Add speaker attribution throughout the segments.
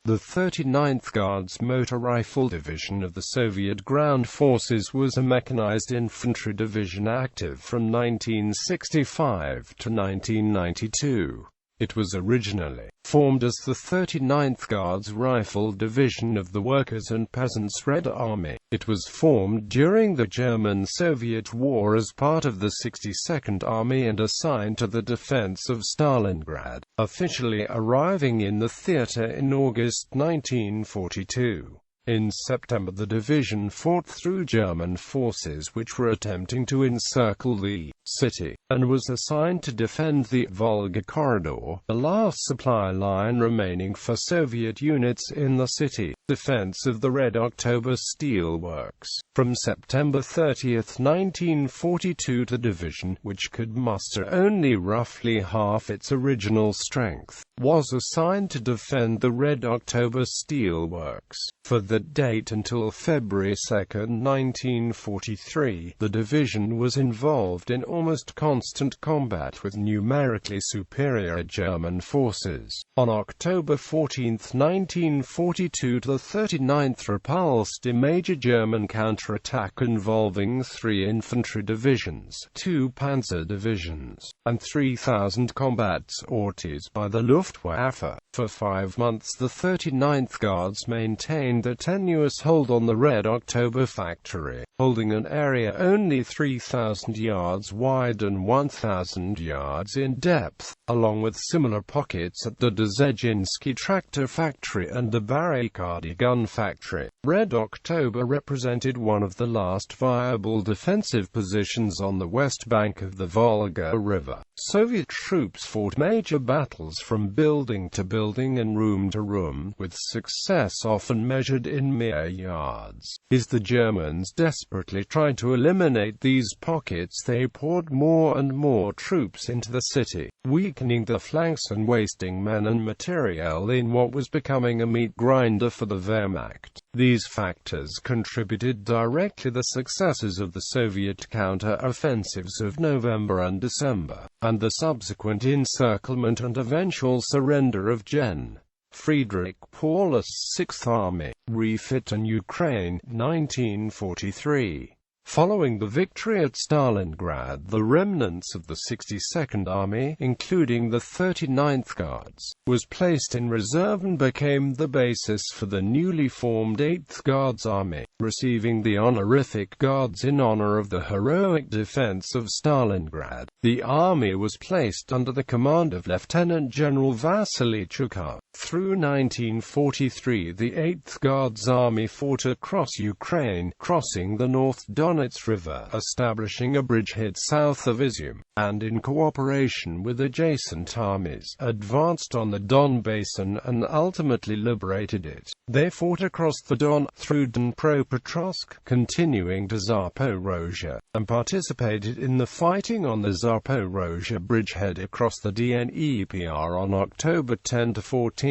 Speaker 1: The 39th Guards Motor Rifle Division of the Soviet Ground Forces was a mechanized infantry division active from 1965 to 1992. It was originally formed as the 39th Guards Rifle Division of the Workers' and Peasants' Red Army. It was formed during the German-Soviet War as part of the 62nd Army and assigned to the defense of Stalingrad, officially arriving in the theater in August 1942. In September the division fought through German forces which were attempting to encircle the city, and was assigned to defend the Volga Corridor, the last supply line remaining for Soviet units in the city. Defense of the Red October steelworks. From September 30, 1942 the division, which could muster only roughly half its original strength, was assigned to defend the Red October steelworks. For that date until February 2, 1943, the division was involved in almost constant combat with numerically superior German forces. On October 14, 1942, the 39th repulsed a major German counterattack involving 3 infantry divisions, 2 panzer divisions, and 3,000 combat sorties by the Luftwaffe. For 5 months the 39th Guards maintained a tenuous hold on the Red October factory, holding an area only 3,000 yards wide and 1,000 yards in depth, along with similar pockets at the Dzerzhinsky tractor factory and the Barricade gun factory. Red October represented one of the last viable defensive positions on the west bank of the Volga River. Soviet troops fought major battles from building to building and room to room, with success often measured in mere yards. As the Germans desperately tried to eliminate these pockets, they poured more and more troops into the city, weakening the flanks and wasting men and material in what was becoming a meat grinder for the Wehrmacht. These factors contributed directly to the successes of the Soviet counter-offensives of November and December, and the subsequent encirclement and eventual surrender of Gen. Friedrich Paulus' Sixth Army, refit in Ukraine, 1943. Following the victory at Stalingrad, the remnants of the 62nd Army, including the 39th Guards, was placed in reserve and became the basis for the newly formed 8th Guards Army, receiving the honorific Guards in honor of the heroic defense of Stalingrad. The army was placed under the command of Lieutenant General Vasily Chukov. Through 1943 the 8th Guards Army fought across Ukraine, crossing the North Donets River, establishing a bridgehead south of Izium, and in cooperation with adjacent armies, advanced on the Don Basin and ultimately liberated it. They fought across the Don, through Dnipropetrovsk, continuing to Zaporozhye, and participated in the fighting on the Zaporozhye bridgehead across the Dnepr on October 10–14,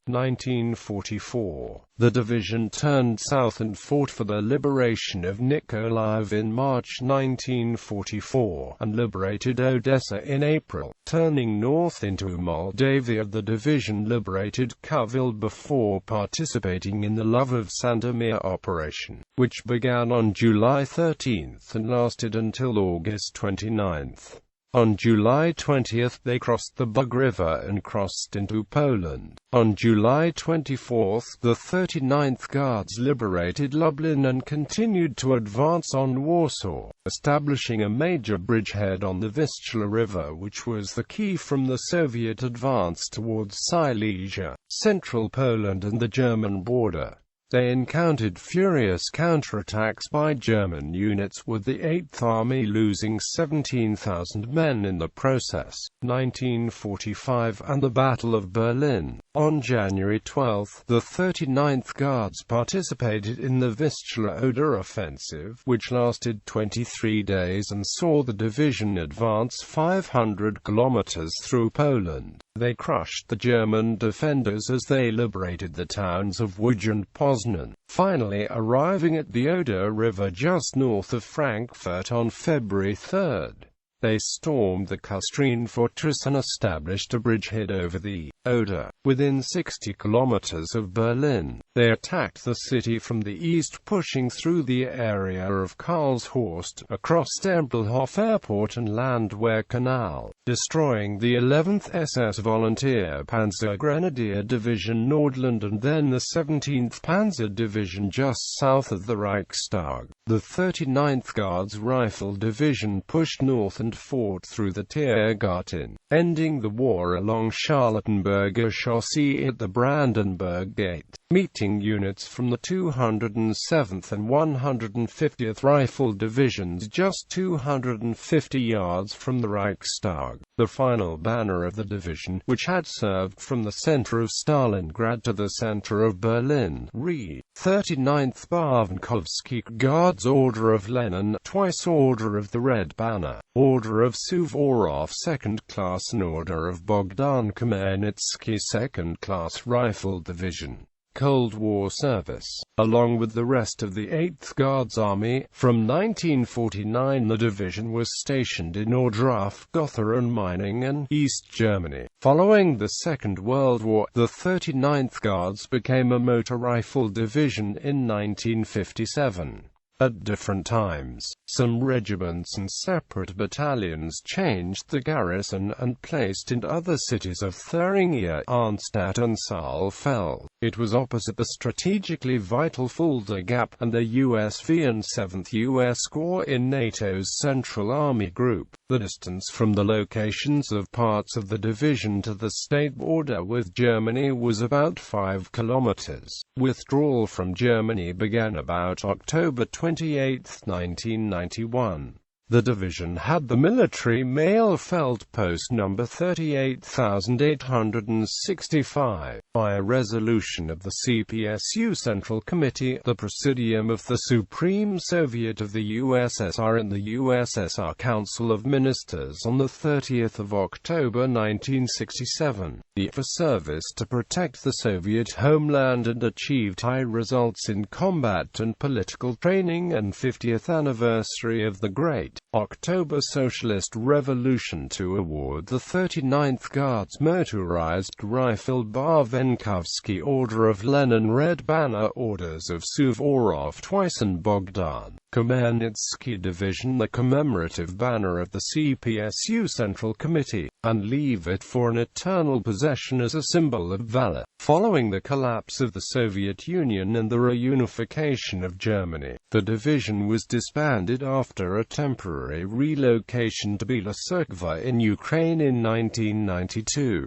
Speaker 1: 1944. The division turned south and fought for the liberation of Nikolaev in March 1944, and liberated Odessa in April. Turning north into Moldavia, the division liberated Kovel before participating in the Love of Sandomir operation, which began on July 13 and lasted until August 29. On July 20 they crossed the Bug River and crossed into Poland. On July 24 the 39th Guards liberated Lublin and continued to advance on Warsaw, establishing a major bridgehead on the Vistula River which was the key from the Soviet advance towards Silesia, central Poland and the German border. They encountered furious counterattacks by German units, with the 8th Army losing 17,000 men in the process. 1945 and the Battle of Berlin. On January 12, the 39th Guards participated in the Vistula-Oder offensive, which lasted 23 days and saw the division advance 500 kilometers through Poland. They crushed the German defenders as they liberated the towns of Łódź and Poznan, finally arriving at the Oder River just north of Frankfurt on February 3. They stormed the Kustrine fortress and established a bridgehead over the Oder, within 60 kilometers of Berlin. They attacked the city from the east, pushing through the area of Karlshorst, across Tempelhof Airport and Landwehr Canal, destroying the 11th SS Volunteer Panzer Grenadier Division Nordland and then the 17th Panzer Division just south of the Reichstag. The 39th Guards Rifle Division pushed north and fought through the Tiergarten, ending the war along Charlottenburger Chaussee at the Brandenburg Gate. Meeting units from the 207th and 150th Rifle Divisions just 250 yards from the Reichstag. The final banner of the division, which had served from the center of Stalingrad to the center of Berlin, re. 39th Barankovsky Guards, Order of Lenin, twice Order of the Red Banner, Order of Suvorov 2nd Class and Order of Bogdan Khmelnytsky 2nd Class Rifle Division. Cold War service. Along with the rest of the 8th Guards Army, from 1949 the division was stationed in Ohrdruf, Gotha and Meiningen, East Germany. Following the Second World War, the 39th Guards became a motor rifle division in 1957. At different times, some regiments and separate battalions changed the garrison and placed in other cities of Thuringia, Arnstadt and Saalfeld. It was opposite the strategically vital Fulda Gap, and the USV and 7th US Corps in NATO's Central Army Group. The distance from the locations of parts of the division to the state border with Germany was about 5 kilometers. Withdrawal from Germany began about October 28, 1991. The division had the military mail felt post number 38865. By a resolution of the CPSU Central Committee, the Presidium of the Supreme Soviet of the USSR and the USSR Council of Ministers on 30 October 1967, for service to protect the Soviet homeland and achieved high results in combat and political training, and 50th anniversary of the Great October Socialist Revolution to award the 39th Guards Motorized Rifle Barankovsky Order of Lenin Red Banner Orders of Suvorov twice and Bogdan Khmelnytsky Division the commemorative banner of the CPSU Central Committee, and leave it for an eternal possession as a symbol of valor. Following the collapse of the Soviet Union and the reunification of Germany, the division was disbanded after a temporary relocation to Bila Tserkva in Ukraine in 1992.